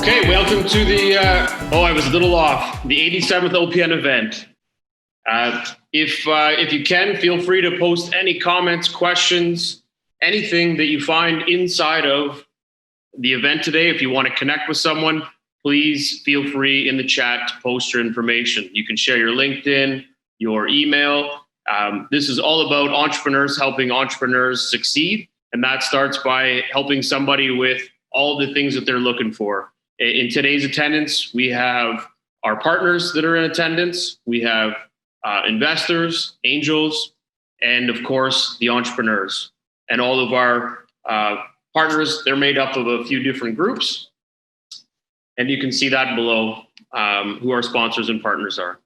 Okay, welcome to the, I was a little off, the 87th OPN event. If you can, feel free to post any comments, questions, anything that you find inside of the event today. If you want to connect with someone, please feel free in the chat to post your information. You can share your LinkedIn, your email. This is all about entrepreneurs helping entrepreneurs succeed. And that starts by helping somebody with all the things that they're looking for. In today's attendance, we have our partners that are in attendance. We have investors, angels, and of course, the entrepreneurs. And all of our partners, they're made up of a few different groups. And you can see that below who our sponsors and partners are.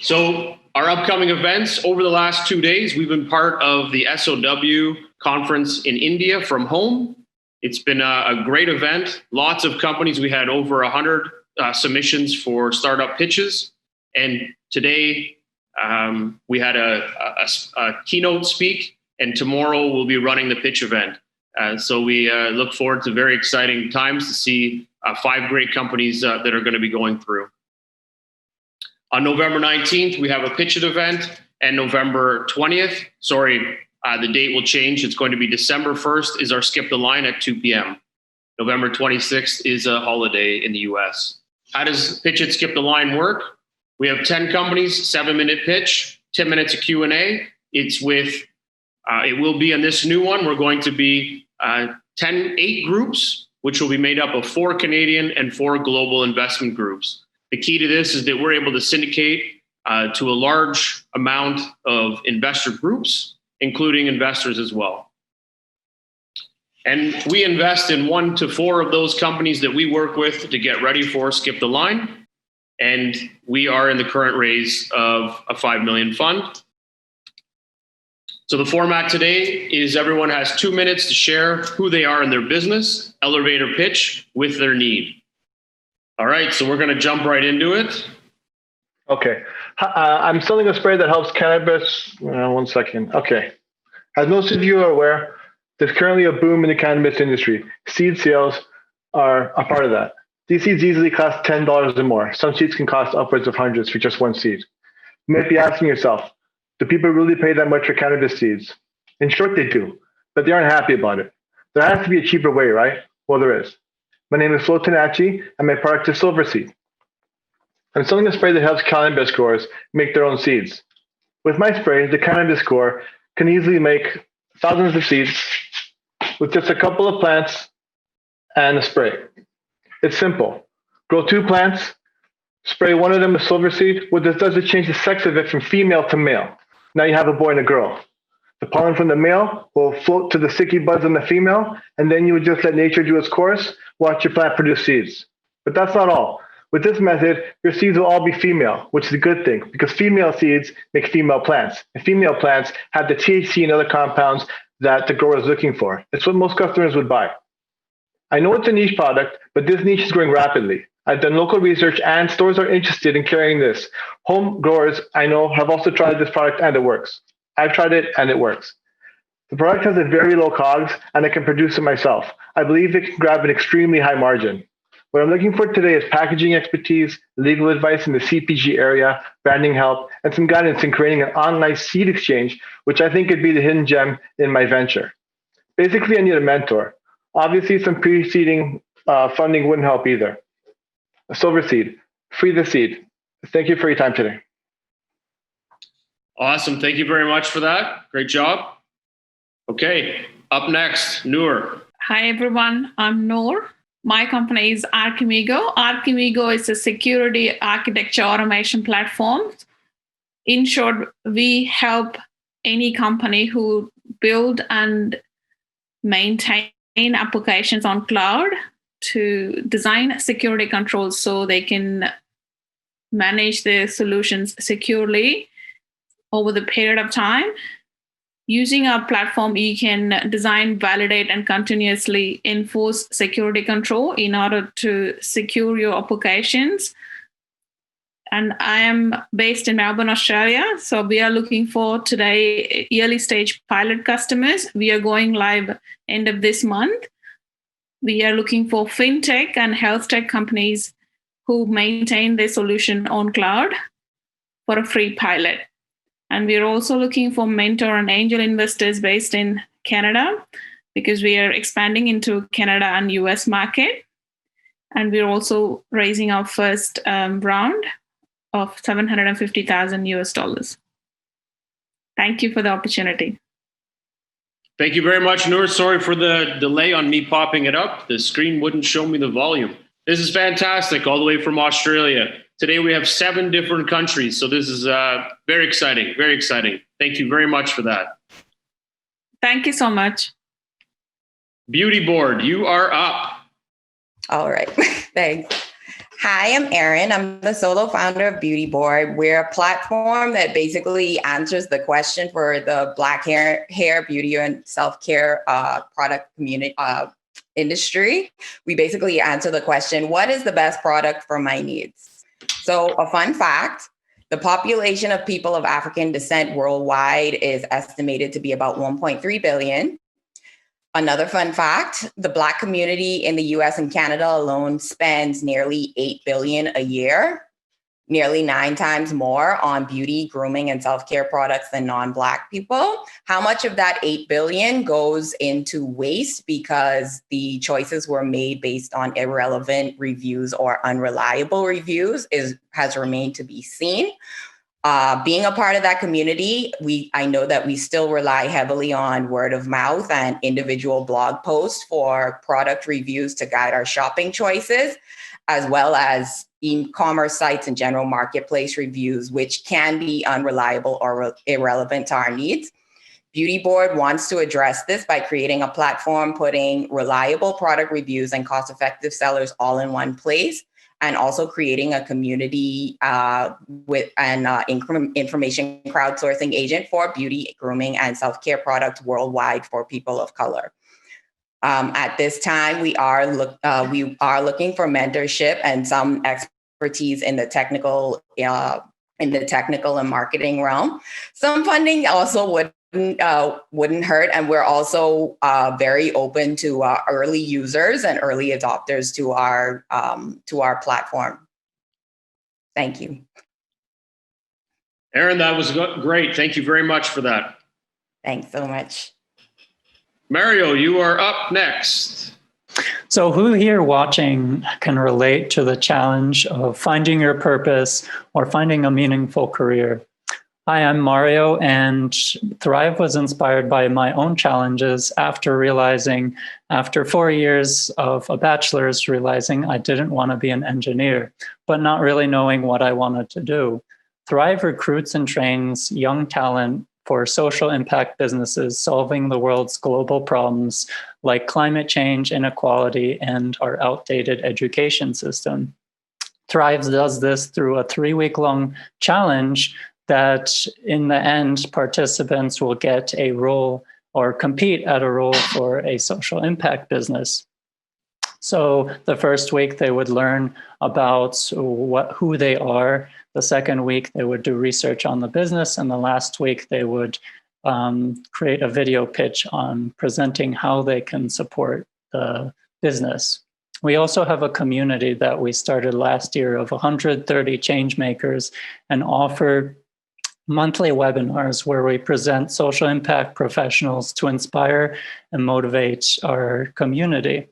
So our upcoming events over the last 2 days, we've been part of the SOW conference in India from home. It's been a great event. Lots of companies. We had over 100 submissions for startup pitches. And today we had a keynote speak, and tomorrow we'll be running the pitch event. So we look forward to very exciting times to see 5 great companies that are going to be going through. On November 19th, we have a pitchit event, and November 20th, the date will change. It's going to be December 1st is our Skip the Line at 2 p.m. November 26th is a holiday in the US. How does Pitchit Skip the Line work? We have 10 companies, 7-minute pitch, 10 minutes of Q&A. It will be in this new one. We're going to be 8 groups, which will be made up of 4 Canadian and 4 global investment groups. The key to this is that we're able to syndicate to a large amount of investor groups, including investors as well. And we invest in 1 to 4 of those companies that we work with to get ready for Skip the Line. And we are in the current raise of a $5 million fund. So the format today is everyone has 2 minutes to share who they are in their business, elevator pitch with their need. All right, so we're going to jump right into it. Okay. I'm selling a spray that helps cannabis. 1 second. Okay. As most of you are aware, there's currently a boom in the cannabis industry. Seed sales are a part of that. These seeds easily cost $10 or more. Some seeds can cost upwards of hundreds for just 1 seed. You might be asking yourself, do people really pay that much for cannabis seeds? In short, they do, but they aren't happy about it. There has to be a cheaper way, right? Well, there is. My name is Flo Tanachi, and my product is Silver Seed. I'm selling a spray that helps cannabis growers make their own seeds. With my spray, the cannabis grower can easily make thousands of seeds with just a couple of plants and a spray. It's simple. Grow 2 plants, spray 1 of them with Silver Seed. What this does is change the sex of it from female to male. Now you have a boy and a girl. The pollen from the male will float to the sticky buds on the female, and then you would just let nature do its course, watch your plant produce seeds. But that's not all. With this method, your seeds will all be female, which is a good thing because female seeds make female plants. And female plants have the THC and other compounds that the grower is looking for. It's what most customers would buy. I know it's a niche product, but this niche is growing rapidly. I've done local research and stores are interested in carrying this. Home growers I know have also tried this product and it works. I've tried it and it works. The product has a very low COGS and I can produce it myself. I believe it can grab an extremely high margin. What I'm looking for today is packaging expertise, legal advice in the CPG area, branding help, and some guidance in creating an online seed exchange, which I think could be the hidden gem in my venture. Basically, I need a mentor. Obviously, some preceding funding wouldn't help either. A Silver Seed, free the seed. Thank you for your time today. Awesome. Thank you very much for that. Great job. Okay, up next, Noor. Hi, everyone. I'm Noor. My company is Archimigo. Archimigo is a security architecture automation platform. In short, we help any company who build and maintain applications on cloud to design security controls so they can manage their solutions securely over the period of time. Using our platform, you can design, validate, and continuously enforce security control in order to secure your applications. And I am based in Melbourne, Australia. So we are looking for today early stage pilot customers. We are going live end of this month. we are looking for fintech and health tech companies who maintain their solution on cloud for a free pilot. And we're also looking for mentor and angel investors based in Canada because we are expanding into Canada and US market. And we're also raising our first round of $750,000. Thank you for the opportunity. Thank you very much, Noor. Sorry for the delay on me popping it up. The screen wouldn't show me the volume. This is fantastic, all the way from Australia. Today we have 7 different countries, so this is very exciting, very exciting. Thank you very much for that. Thank you so much. Beauty Board, you are up. All right, thanks. Hi, I'm Erin. I'm the solo founder of Beauty Board. We're a platform that basically answers the question for the Black hair, beauty, and self-care product community industry. We basically answer the question, what is the best product for my needs? So a fun fact, the population of people of African descent worldwide is estimated to be about 1.3 billion. Another fun fact, the Black community in the US and Canada alone spends nearly $8 billion a year, nearly 9 times more on beauty, grooming, and self-care products than non-Black people. How much of that $8 billion goes into waste because the choices were made based on irrelevant reviews or unreliable reviews has remained to be seen. Being a part of that community, I know that we still rely heavily on word of mouth and individual blog posts for product reviews to guide our shopping choices, as well as e-commerce sites and general marketplace reviews, which can be unreliable or irrelevant to our needs. Beauty Board wants to address this by creating a platform, putting reliable product reviews and cost-effective sellers all in one place, and also creating a community with an information crowdsourcing agent for beauty, grooming, and self-care products worldwide for people of color. At this time, we are looking for mentorship and some expertise in the technical and marketing realm. Some funding also wouldn't hurt, and we're also very open to early users and early adopters to our platform. Thank you. Erin, that was great. Thank you very much for that. Thanks so much. Mario, you are up next. So who here watching can relate to the challenge of finding your purpose or finding a meaningful career? Hi, I'm Mario, and Thrive was inspired by my own challenges after 4 years of a bachelor's, realizing I didn't want to be an engineer, but not really knowing what I wanted to do. Thrive recruits and trains young talent for social impact businesses solving the world's global problems like climate change, inequality, and our outdated education system. Thrive does this through a 3-week-long challenge that in the end, participants will get a role or compete at a role for a social impact business. So the first week they would learn about who they are. The second week they would do research on the business. And the last week they would create a video pitch on presenting how they can support the business. We also have a community that we started last year of 130 change makers and offer monthly webinars where we present social impact professionals to inspire and motivate our community.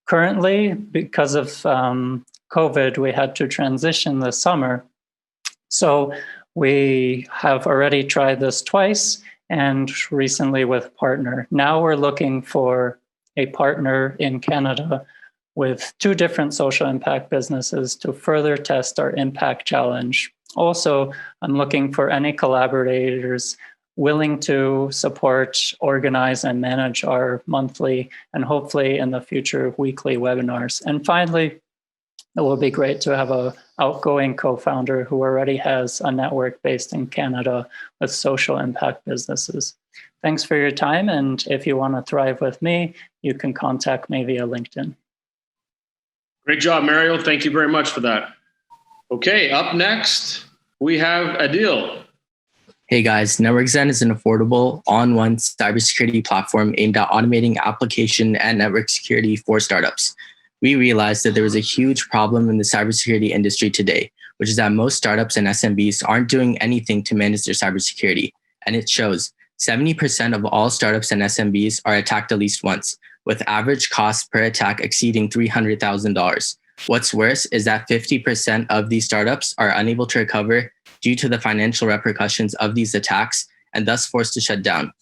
Currently, because of COVID, we had to transition this summer. So we have already tried this twice and recently with partner. Now we're looking for a partner in Canada with 2 different social impact businesses to further test our impact challenge. Also, I'm looking for any collaborators willing to support, organize, and manage our monthly and hopefully in the future weekly webinars. And finally, it will be great to have an outgoing co-founder who already has a network based in Canada with social impact businesses. Thanks for your time. And if you want to thrive with me, you can contact me via LinkedIn. Great job, Mario. Thank you very much for that. Okay, up next, we have Adil. Hey guys, NetworkZen is an affordable, all-in-one cybersecurity platform aimed at automating application and network security for startups. We realized that there was a huge problem in the cybersecurity industry today, which is that most startups and SMBs aren't doing anything to manage their cybersecurity. And it shows 70% of all startups and SMBs are attacked at least once, with average cost per attack exceeding $300,000. What's worse is that 50% of these startups are unable to recover due to the financial repercussions of these attacks and thus forced to shut down.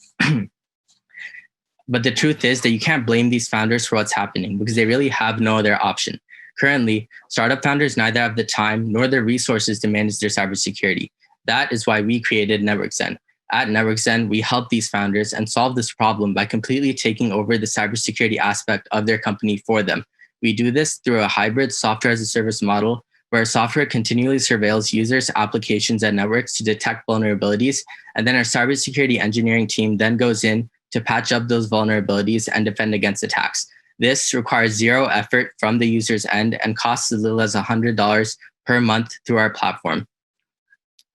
But the truth is that you can't blame these founders for what's happening because they really have no other option. Currently, startup founders neither have the time nor the resources to manage their cybersecurity. That is why we created NetworkZen. At NetworkZen, we help these founders and solve this problem by completely taking over the cybersecurity aspect of their company for them. We do this through a hybrid software as a service model where software continually surveils users, applications, and networks to detect vulnerabilities. And then our cybersecurity engineering team then goes in to patch up those vulnerabilities and defend against attacks. This requires zero effort from the user's end and costs as little as $100 per month through our platform.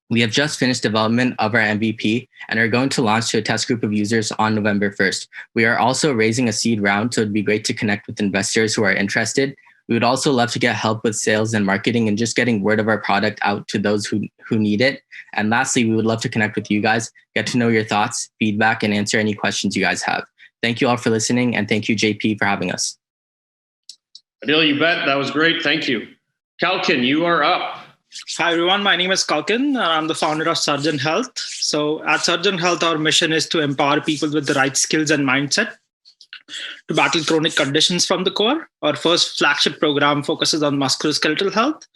We have just finished development of our MVP and are going to launch to a test group of users on November 1st. We are also raising a seed round, so it'd be great to connect with investors who are interested. We would also love to get help with sales and marketing and just getting word of our product out to those who need it. And lastly, we would love to connect with you guys, get to know your thoughts, feedback, and answer any questions you guys have. Thank you all for listening, and thank you, JP, for having us. Adil, you bet. That was great. Thank you. Kalkin, you are up. Hi, everyone. My name is Kalkin, and I'm the founder of Surgeon Health. So at Surgeon Health, our mission is to empower people with the right skills and mindset to battle chronic conditions from the core. Our first flagship program focuses on musculoskeletal health.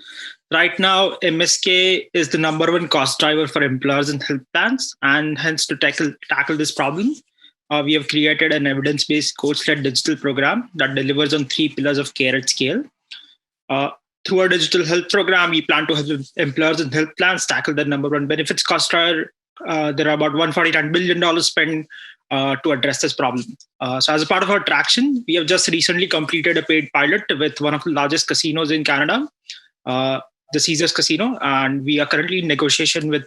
Right now, MSK is the number one cost driver for employers and health plans, and hence to tackle this problem, we have created an evidence-based coach-led digital program that delivers on 3 pillars of care at scale. Through our digital health program, we plan to help employers and health plans tackle the number one benefits cost driver. There are about $149 billion spent to address this problem. So as a part of our traction, we have just recently completed a paid pilot with one of the largest casinos in Canada, the Caesars Casino, and we are currently in negotiation with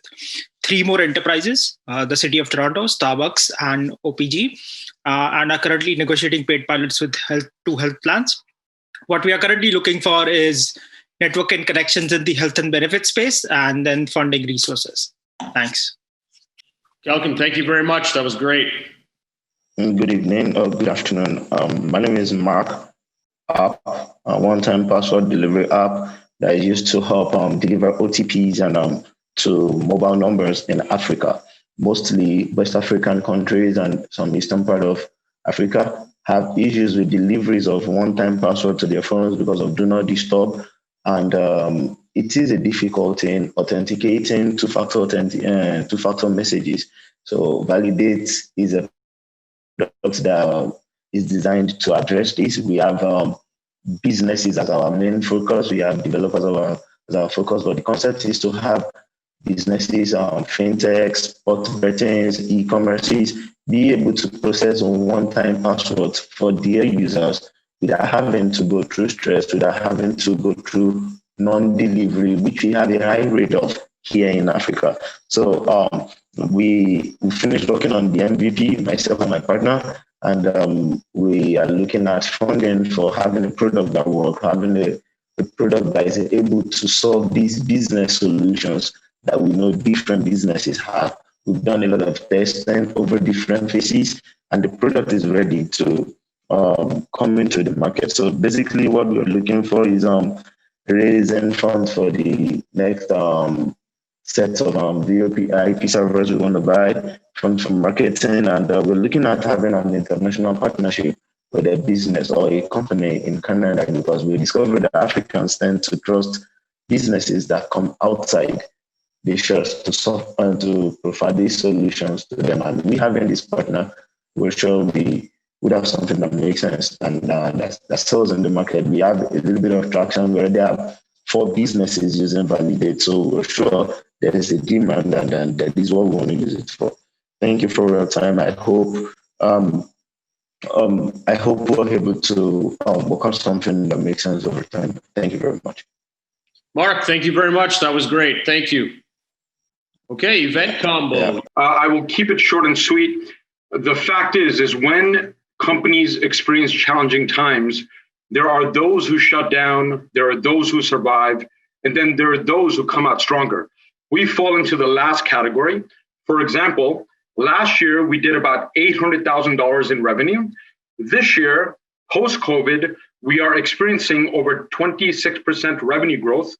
3 more enterprises, the City of Toronto, Starbucks, and OPG, and are currently negotiating paid pilots with two health plans. What we are currently looking for is network and connections in the health and benefit space, and then funding resources. Thanks. Kalkin, thank you very much. That was great. Good evening or good afternoon. My name is Mark, a one-time password delivery app that is used to help deliver OTPs and to mobile numbers in Africa. Mostly West African countries and some eastern part of Africa have issues with deliveries of one-time password to their phones because of do not disturb. And it is a difficulty in authenticating two-factor messages. So Validate is a product that is designed to address this. We have businesses as our main focus. We have developers as our focus, but the concept is to have businesses, fintechs, sport bettings, e-commerces, be able to process one-time passwords for their users without having to go through stress, without having to go through non-delivery, which we have a high rate of here in Africa. So we finished working on the MVP, myself and my partner, and we are looking at funding for having a product that works, having a product that is able to solve these business solutions that we know different businesses have. We've done a lot of testing over different phases, and the product is ready to come into the market. So basically what we're looking for is raising funds for the next set of VOP IP servers we want to buy, funds from marketing, and we're looking at having an international partnership with a business or a company in Canada, because we discovered that Africans tend to trust businesses that come outside the shores to solve and to provide these solutions to them. And we having this partner will sure would have something that makes sense and that sells in the market. We have a little bit of traction where there are 4 businesses using Validate. So we're sure there is a demand and that is what we want to use it for. Thank you for your time. I hope we're able to work on something that makes sense over time. Thank you very much. Mark, thank you very much. That was great. Thank you. Okay, event combo. Yeah. I will keep it short and sweet. The fact is when companies experience challenging times, there are those who shut down, there are those who survive, and then there are those who come out stronger. We fall into the last category. For example, last year we did about $800,000 in revenue. This year, post-COVID, we are experiencing over 26% revenue growth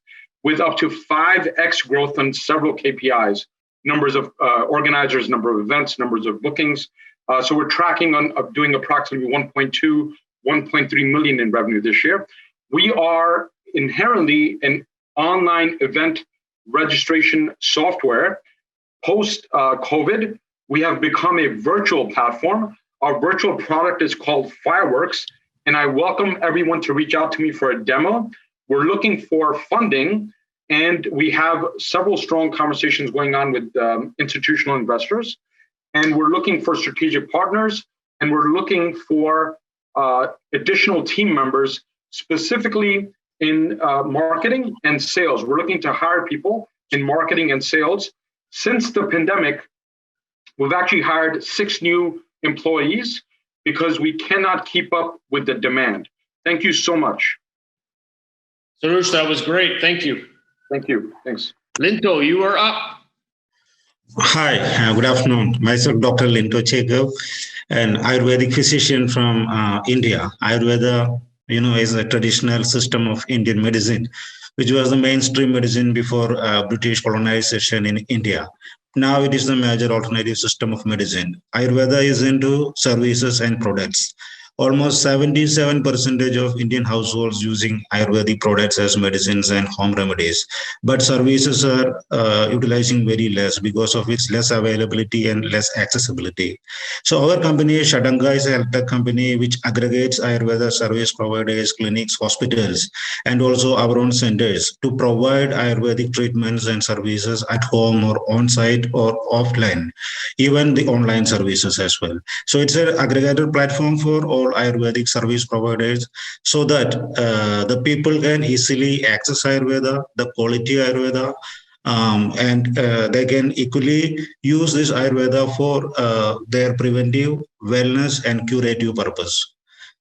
with up to 5x growth on several KPIs, numbers of organizers, number of events, numbers of bookings. So we're tracking on doing approximately 1.2, 1.3 million in revenue this year. We are inherently an online event registration software. Post-COVID, we have become a virtual platform. Our virtual product is called Fireworks, and I welcome everyone to reach out to me for a demo. We're looking for funding, and we have several strong conversations going on with institutional investors. And we're looking for strategic partners, and we're looking for additional team members, specifically in marketing and sales. We're looking to hire people in marketing and sales. Since the pandemic, we've actually hired 6 new employees because we cannot keep up with the demand. Thank you so much. Sarush, that was great. Thank you. Thank you. Thanks. Linto, you are up. Hi, good afternoon. Myself, Dr. Linto Chegav, an Ayurvedic physician from India. Ayurveda, is a traditional system of Indian medicine, which was the mainstream medicine before British colonization in India. Now it is the major alternative system of medicine. Ayurveda is into services and products. Almost 77% of Indian households using Ayurvedic products as medicines and home remedies. But services are utilizing very less because of its less availability and less accessibility. So our company, Shadanga, is a health tech company which aggregates Ayurveda service providers, clinics, hospitals, and also our own centers to provide Ayurvedic treatments and services at home or on-site or offline, even the online services as well. So it's an aggregator platform for all Ayurvedic service providers so that the people can easily access Ayurveda, the quality Ayurveda, and they can equally use this Ayurveda for their preventive, wellness, and curative purpose.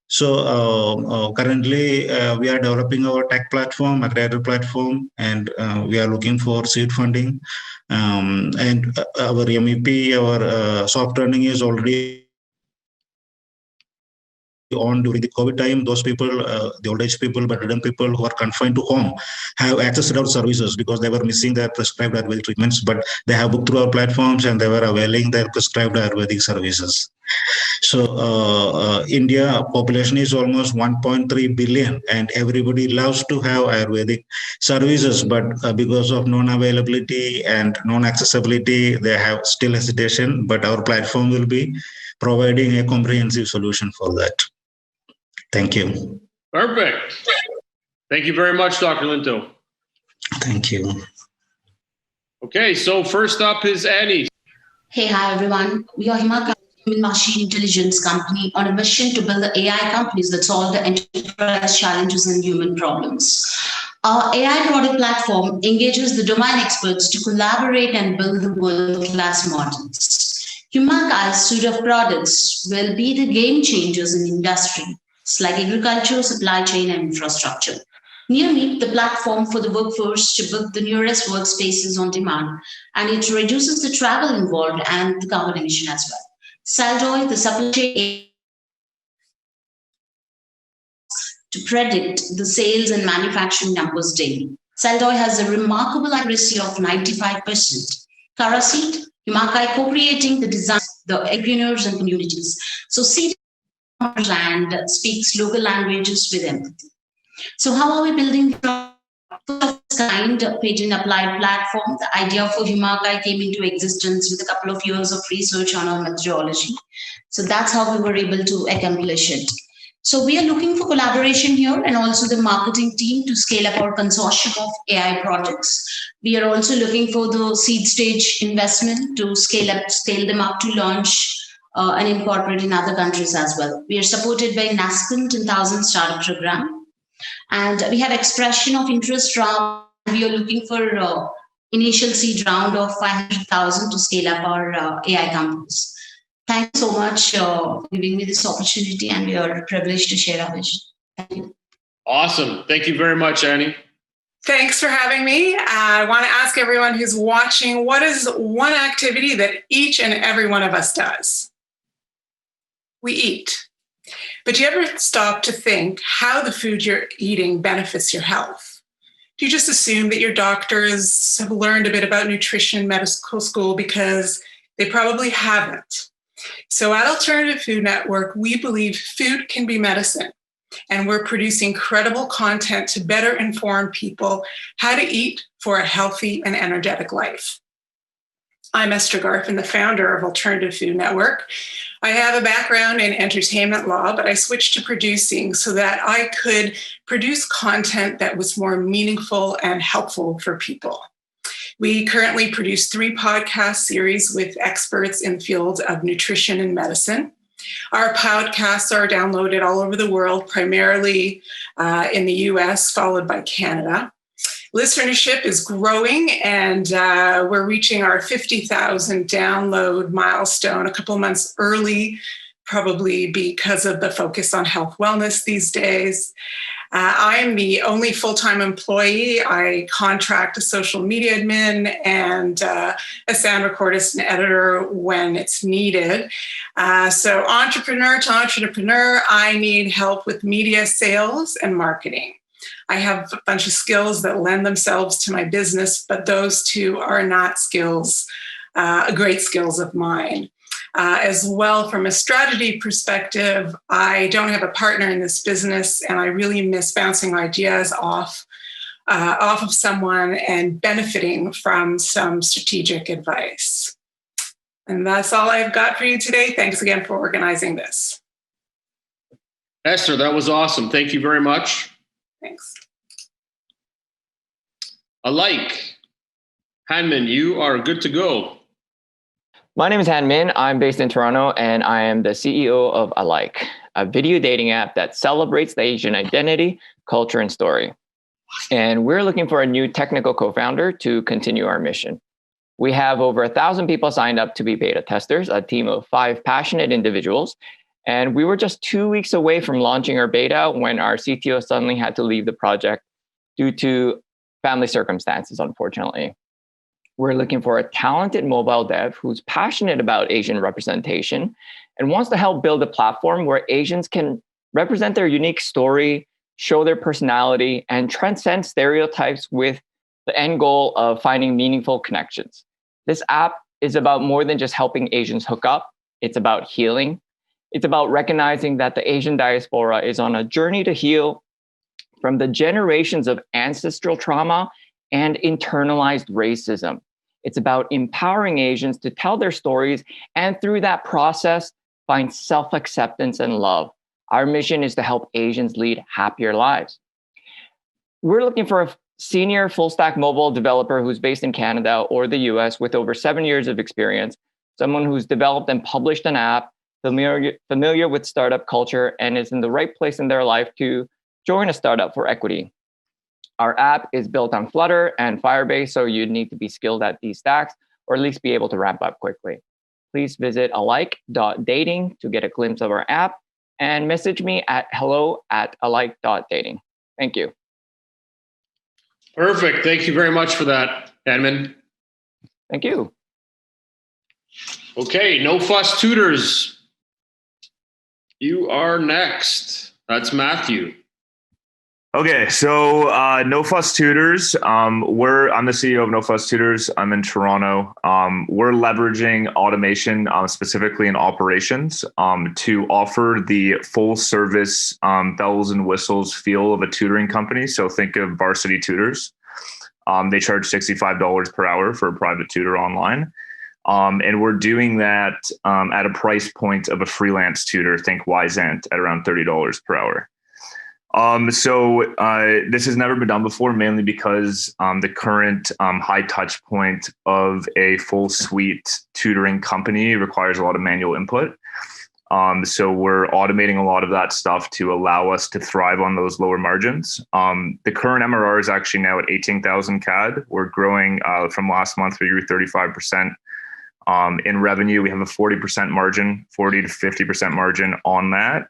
So currently we are developing our tech platform, aggregator platform, and we are looking for seed funding. And our MEP, our soft running is already on during the COVID time. Those people, the old age people, bedridden people who are confined to home have accessed our services because they were missing their prescribed Ayurvedic treatments, but they have booked through our platforms and they were availing their prescribed Ayurvedic services. So India population is almost 1.3 billion and everybody loves to have Ayurvedic services, but because of non-availability and non-accessibility, they have still hesitation, but our platform will be providing a comprehensive solution for that. Thank you. Perfect. Thank you very much, Dr. Linto. Thank you. Okay, so first up is Annie. Hey, hi, everyone. We are Himaka, human machine intelligence company on a mission to build the AI companies that solve the enterprise challenges and human problems. Our AI product platform engages the domain experts to collaborate and build the world-class models. Humaka's suite of products will be the game changers in industry, like agriculture, supply chain, and infrastructure. Near me, the platform for the workforce to book the nearest workspaces on demand, and it reduces the travel involved and the carbon emission as well. Saldoy, the supply chain to predict the sales and manufacturing numbers daily. Saldoy has a remarkable accuracy of 95%. Karaseed, Himakai co-creating the design, the entrepreneurs and communities. So Seed and speaks local languages with empathy. So how are we building the kind patent applied platform? The idea for Himakai came into existence with a couple of years of research on our methodology. So that's how we were able to accomplish it. So we are looking for collaboration here and also the marketing team to scale up our consortium of AI projects. We are also looking for the seed stage investment to scale them up to launch and incorporate in other countries as well. We are supported by NASPIN 10,000 startup program. And we have expression of interest from, we are looking for initial seed round of 500,000 to scale up our AI campus. Thanks so much for giving me this opportunity, and we are privileged to share our vision. Thank you. Awesome. Thank you very much, Annie. Thanks for having me. I want to ask everyone who's watching, what is one activity that each and every one of us does? We eat. But do you ever stop to think how the food you're eating benefits your health? Do you just assume that your doctors have learned a bit about nutrition in medical school because they probably haven't? So at Alternative Food Network, we believe food can be medicine. And we're producing credible content to better inform people how to eat for a healthy and energetic life. I'm Esther Garfin, the founder of Alternative Food Network. I have a background in entertainment law, but I switched to producing so that I could produce content that was more meaningful and helpful for people. We currently produce 3 podcast series with experts in the field of nutrition and medicine. Our podcasts are downloaded all over the world, primarily in the US, followed by Canada. Listenership is growing, and we're reaching our 50,000 download milestone a couple months early, probably because of the focus on health wellness these days. I'm the only full-time employee. I contract a social media admin and a sound recordist and editor when it's needed. So entrepreneur to entrepreneur, I need help with media sales and marketing. I have a bunch of skills that lend themselves to my business, but those two are not great skills of mine. As well, from a strategy perspective, I don't have a partner in this business, and I really miss bouncing ideas off of someone and benefiting from some strategic advice. And that's all I've got for you today. Thanks again for organizing this. Esther, that was awesome. Thank you very much. Thanks. Alike, Hanman, you are good to go. My name is Han-Min. I'm based in Toronto, and I am the CEO of Alike, a video dating app that celebrates the Asian identity, culture, and story. And we're looking for a new technical co-founder to continue our mission. We have over 1,000 people signed up to be beta testers, a team of 5 passionate individuals. And we were just 2 weeks away from launching our beta when our CTO suddenly had to leave the project due to family circumstances, unfortunately. We're looking for a talented mobile dev who's passionate about Asian representation and wants to help build a platform where Asians can represent their unique story, show their personality, and transcend stereotypes with the end goal of finding meaningful connections. This app is about more than just helping Asians hook up. It's about healing. It's about recognizing that the Asian diaspora is on a journey to heal from the generations of ancestral trauma and internalized racism. It's about empowering Asians to tell their stories and through that process, find self-acceptance and love. Our mission is to help Asians lead happier lives. We're looking for a senior full-stack mobile developer who's based in Canada or the US with over 7 years of experience, someone who's developed and published an app, familiar with startup culture, and is in the right place in their life to join a startup for equity. Our app is built on Flutter and Firebase, so you need to be skilled at these stacks or at least be able to ramp up quickly. Please visit alike.dating to get a glimpse of our app and message me at hello@alike.dating. Thank you. Perfect. Thank you very much for that, Edmund. Thank you. Okay, No Fuss Tutors. You are next. That's Matthew. Okay, so No Fuss Tutors, I'm the CEO of No Fuss Tutors. I'm in Toronto. We're leveraging automation, specifically in operations, to offer the full service bells and whistles feel of a tutoring company. So think of Varsity Tutors. They charge $65 per hour for a private tutor online. And we're doing that at a price point of a freelance tutor, think Wyzant, at around $30 per hour. So this has never been done before, mainly because the current high touch point of a full suite tutoring company requires a lot of manual input. So we're automating a lot of that stuff to allow us to thrive on those lower margins. The current MRR is actually now at 18,000 CAD. We're growing from last month, we grew 35%. In revenue, we have a 40% margin, 40 to 50% margin on that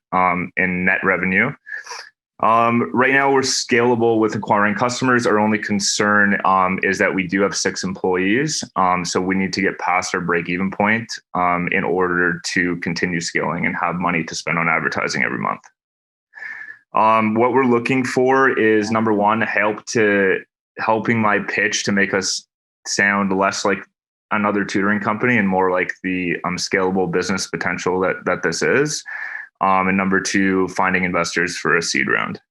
in net revenue. Right now, we're scalable with acquiring customers. Our only concern is that we do have 6 employees. So we need to get past our break-even point in order to continue scaling and have money to spend on advertising every month. What we're looking for is, number one, helping my pitch to make us sound less like another tutoring company and more like the scalable business potential that this is. And number two, finding investors for a seed round.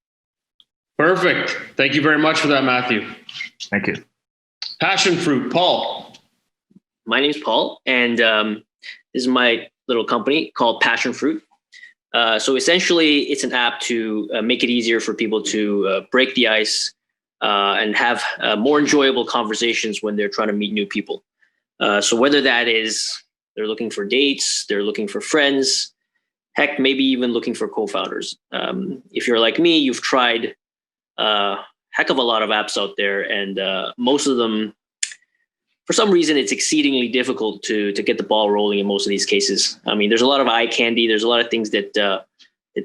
Perfect. Thank you very much for that, Matthew. Thank you. Passion fruit, Paul. My name's Paul, and this is my little company called Passion Fruit. So essentially, it's an app to make it easier for people to break the ice and have more enjoyable conversations when they're trying to meet new people. So whether that is they're looking for dates, they're looking for friends, heck, maybe even looking for co-founders. If you're like me, you've tried a heck of a lot of apps out there, and most of them, for some reason, it's exceedingly difficult to get the ball rolling in most of these cases. I mean, there's a lot of eye candy. There's a lot of things that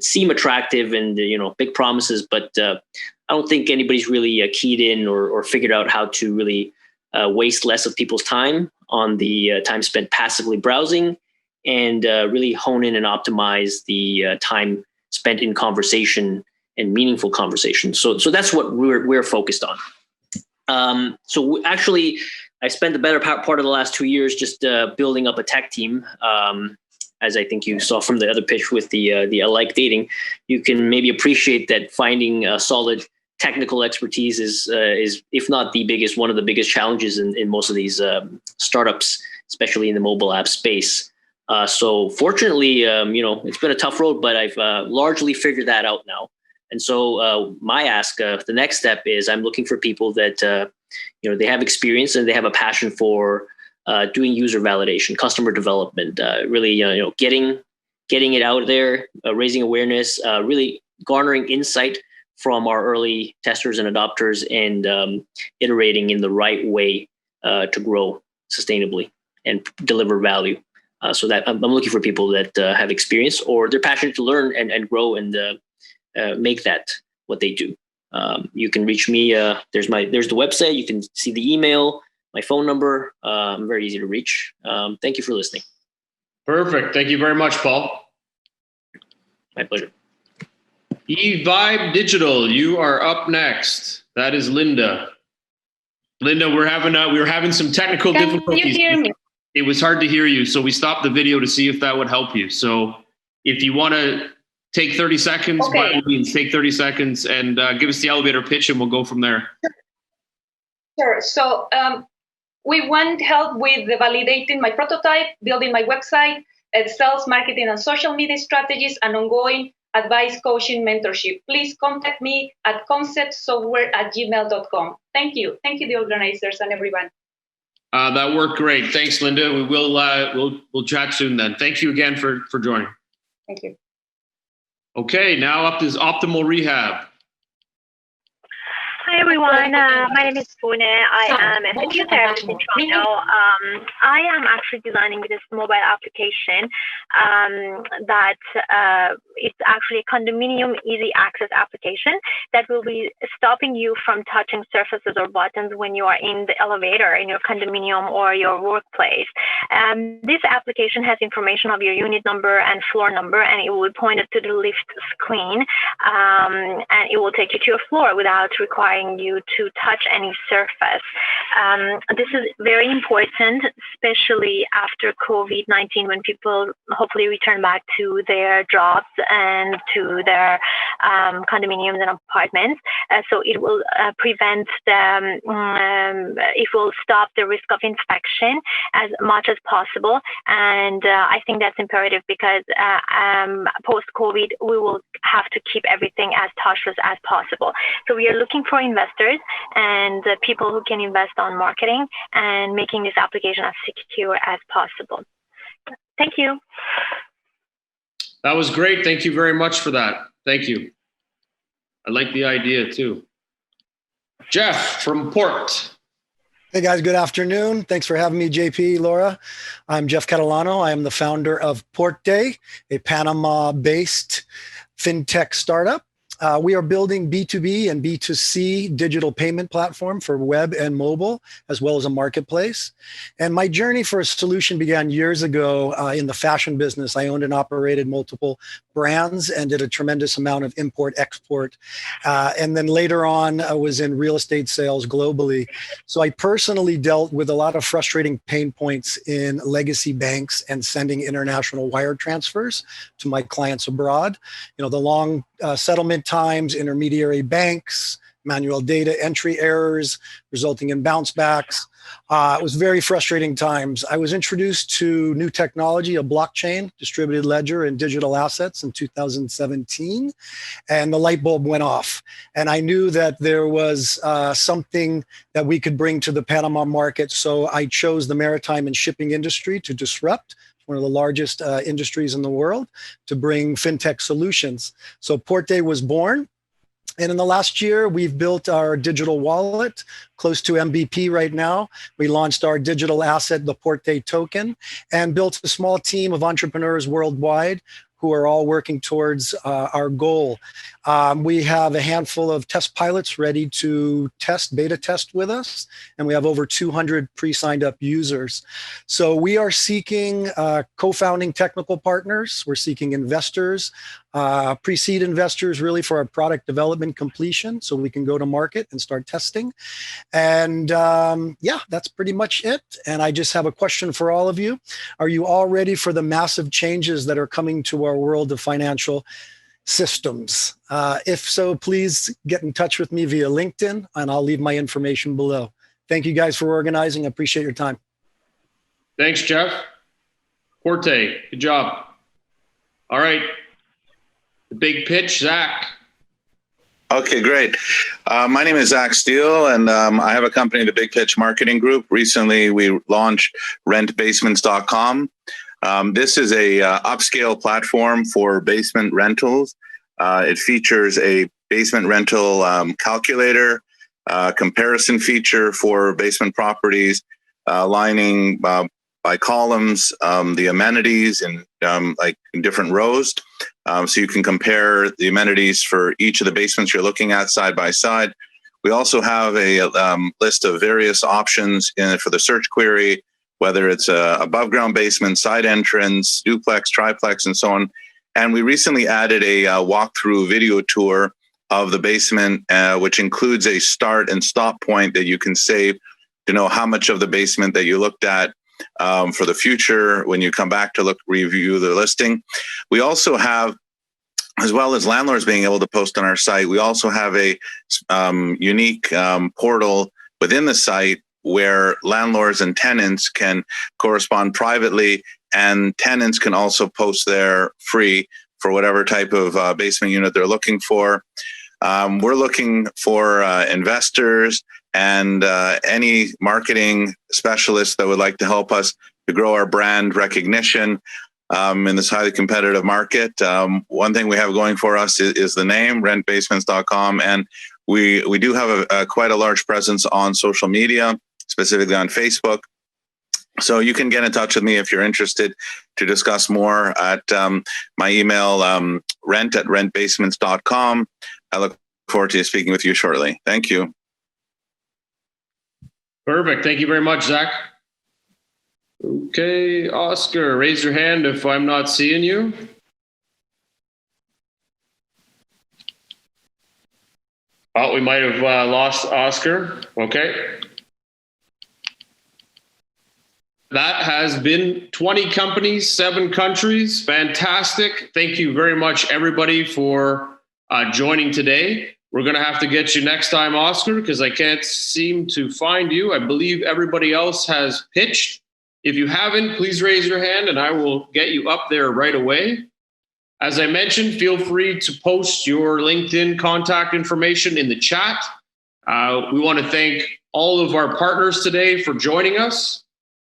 seem attractive and big promises, but I don't think anybody's really keyed in or figured out how to really waste less of people's time on the time spent passively browsing, and really hone in and optimize the time spent in conversation and meaningful conversation. So that's what we're focused on. So actually, I spent the better part of the last 2 years just building up a tech team. As I think you saw from the other pitch with the alike dating, you can maybe appreciate that finding a solid technical expertise is if not the biggest, one of the biggest challenges in most of these startups, especially in the mobile app space. So fortunately, it's been a tough road, but I've largely figured that out now. And so my ask, the next step is I'm looking for people that, they have experience and they have a passion for doing user validation, customer development, really, getting it out there, raising awareness, really garnering insight from our early testers and adopters, and iterating in the right way to grow sustainably and deliver value. So that I'm looking for people that have experience or they're passionate to learn and grow and make that what they do. You can reach me. There's the website. You can see the email, my phone number. I'm very easy to reach. Thank you for listening. Perfect. Thank you very much, Paul. My pleasure. eVibe Digital, you are up next. That is Linda. Linda, we were having some technical difficulties. Can you hear me? It was hard to hear you, so we stopped the video to see if that would help you. So if you want to take 30 seconds, by all means, take 30 seconds and give us the elevator pitch and we'll go from there. Sure. So we want help with validating my prototype, building my website, sales, marketing, and social media strategies, and ongoing advice, coaching, mentorship. Please contact me at conceptsoftware@gmail.com. Thank you. Thank you, the organizers and everyone. That worked great. Thanks, Linda. We will we'll chat soon then. Thank you again for joining. Thank you. Okay, now up is Optimal Rehab. Hi everyone, my name is Pune. I am a physiotherapist in Toronto. I am actually designing this mobile application that it's actually a condominium easy access application that will be stopping you from touching surfaces or buttons when you are in the elevator in your condominium or your workplace. This application has information of your unit number and floor number, and it will be pointed to the lift screen, and it will take you to your floor without requiring you to touch any surface. This is very important, especially after COVID-19, when people hopefully return back to their jobs and to their condominiums and apartments. So it will prevent it will stop the risk of infection as much as possible. And I think that's imperative because post-COVID, we will have to keep everything as touchless as possible. So we are looking for investors and people who can invest on marketing and making this application as secure as possible. Thank you. That was great. Thank you very much for that. Thank you. I like the idea too. Jeff from Port. Hey guys, good afternoon. Thanks for having me, JP, Laura. I'm Jeff Catalano. I am the founder of Porte, a Panama-based fintech startup. We are building B2B and B2C digital payment platform for web and mobile, as well as a marketplace. And my journey for a solution began years ago in the fashion business. I owned and operated multiple brands and did a tremendous amount of import-export. And then later on, I was in real estate sales globally. So I personally dealt with a lot of frustrating pain points in legacy banks and sending international wire transfers to my clients abroad. You know, the long settlement times, intermediary banks, manual data entry errors, resulting in bounce backs. It was very frustrating times. I was introduced to new technology, a blockchain, distributed ledger, and digital assets in 2017, and the light bulb went off. And I knew that there was something that we could bring to the Panama market, so I chose the maritime and shipping industry to disrupt, one of the largest industries in the world, to bring fintech solutions. So Porte was born. And in the last year, we've built our digital wallet, close to MVP right now. We launched our digital asset, the Porte token, and built a small team of entrepreneurs worldwide who are all working towards our goal. We have a handful of test pilots ready to beta test with us, and we have over 200 pre-signed up users. So we are seeking co-founding technical partners. We're seeking investors, pre-seed investors really for our product development completion so we can go to market and start testing. And yeah, that's pretty much it. And I just have a question for all of you. Are you all ready for the massive changes that are coming to our world of financial systems? If so, please get in touch with me via LinkedIn and I'll leave my information below. Thank you guys for organizing. I appreciate your time. Thanks, Jeff. Porte, good job. All right. The big pitch, Zach. Okay, great. My name is Zach Steele, and I have a company, the Big Pitch Marketing Group. Recently, we launched rentbasements.com. This is a upscale platform for basement rentals. It features a basement rental calculator, comparison feature for basement properties, lining by columns, the amenities in like in different rows. So you can compare the amenities for each of the basements you're looking at side by side. We also have a list of various options for the search query, whether it's a above ground basement, side entrance, duplex, triplex, and so on. And we recently added a walkthrough video tour of the basement, which includes a start and stop point that you can save to know how much of the basement that you looked at for the future when you come back to review the listing. We also have, as well as landlords being able to post on our site, we also have a unique portal within the site where landlords and tenants can correspond privately, and tenants can also post there free for whatever type of basement unit they're looking for. We're looking for investors and any marketing specialists that would like to help us to grow our brand recognition in this highly competitive market. One thing we have going for us is the name, rentbasements.com. And we do have quite a large presence on social media, specifically on Facebook. So you can get in touch with me if you're interested to discuss more at my email, rent@rentbasements.com. I look forward to speaking with you shortly. Thank you. Perfect. Thank you very much, Zach. Okay, Oscar, raise your hand if I'm not seeing you. Oh, we might have lost Oscar. Okay. That has been 20 companies, 7 countries. Fantastic. Thank you very much, everybody, for joining today. We're going to have to get you next time, Oscar, because I can't seem to find you. I believe everybody else has pitched. If you haven't, please raise your hand and I will get you up there right away. As I mentioned, feel free to post your LinkedIn contact information in the chat. We want to thank all of our partners today for joining us.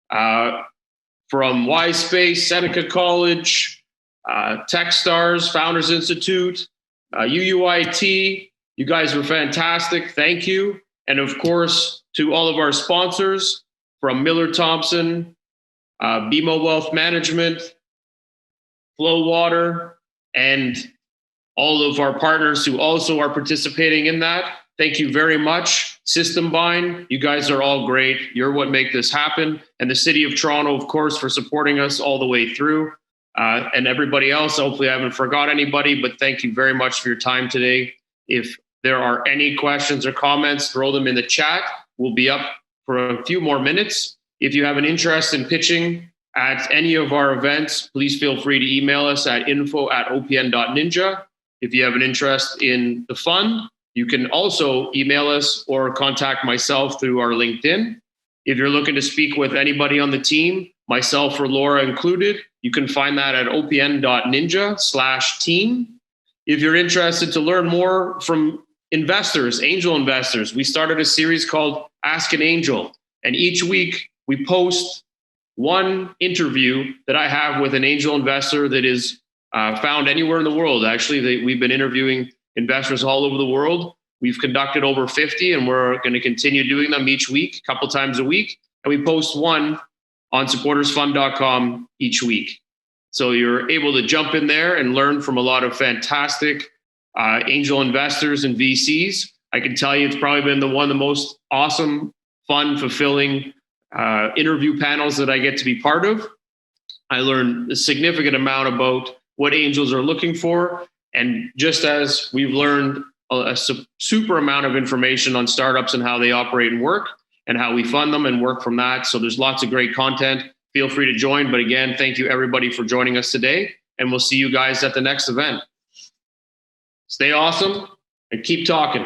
From Y-Space, Seneca College, Techstars, Founders Institute, UUIT. You guys were fantastic. Thank you. And of course, to all of our sponsors from Miller Thompson, BMO Wealth Management, Flow Water, and all of our partners who also are participating in that. Thank you very much. Systembind, you guys are all great. You're what make this happen. And the City of Toronto, of course, for supporting us all the way through. And everybody else, hopefully I haven't forgot anybody, but thank you very much for your time today. If there are any questions or comments, throw them in the chat. We'll be up for a few more minutes. If you have an interest in pitching at any of our events, please feel free to email us at info@opn.ninja. If you have an interest in the fund, you can also email us or contact myself through our LinkedIn. If you're looking to speak with anybody on the team, myself or Laura included, you can find that at opn.ninja/team. If you're interested to learn more from investors, angel investors, we started a series called Ask an Angel. And each week we post one interview that I have with an angel investor that is found anywhere in the world. Actually, we've been interviewing investors all over the world. We've conducted over 50, and we're going to continue doing them each week, a couple times a week. And we post one on supportersfund.com each week. So you're able to jump in there and learn from a lot of fantastic angel investors and VCs. I can tell you it's probably been one of the most awesome, fun, fulfilling interview panels that I get to be part of. I learned a significant amount about what angels are looking for. And just as we've learned a super amount of information on startups and how they operate and work and how we fund them and work from that. So there's lots of great content. Feel free to join. But again, thank you everybody for joining us today. And we'll see you guys at the next event. Stay awesome and keep talking.